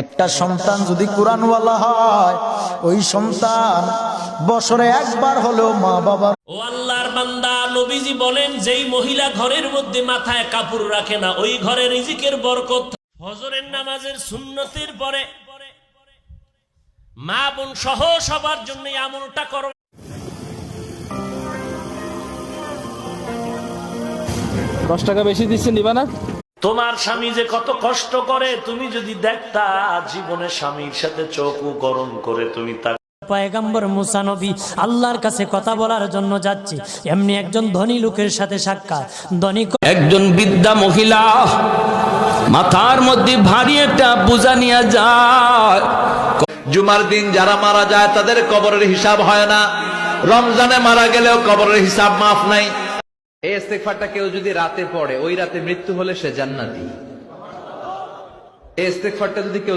একটা সন্তান যদি কোরআনওয়ালা হয়, ওই সন্তান বছরে একবার হলেও মা বাবার। ও আল্লাহর বান্দা, নবীজি বলেন যেই মহিলা ঘরের মধ্যে মাথায় কাপড় রাখে না, ওই ঘরে রিজিকের বরকত। ফজরের নামাজের সুন্নতের পরে মা বোন সহ সবার জন্য আমলটা করো। $10 বেশি দিচ্ছেন, নিবা না? তোমার স্বামী যে কত কষ্ট করে তুমি যদি দেখতা, জীবনে স্বামীর সাথে চোখও গরম করে তুমি তার। পয়গম্বর মুসা নবী আল্লাহর কাছে কথা বলার জন্য যাচ্ছে, এমনি একজন ধনী লোকের সাথে সাক্ষাৎ। ধনী একজন বৃদ্ধা মহিলা মাথার মধ্যে ভারী একটা বোঝা নিয়ে যায়। জুমার দিন যারা মারা যায় তাদের কবরের হিসাব হয় না, রমজানে মারা গেলেও কবরের হিসাব মাফ নাই। এই ইস্তেগফারটা কেউ যদি রাতে পড়ে, ওই রাতে মৃত্যু হলে সে জান্নাতি। এই ইস্তেগফারটা যদি কেউ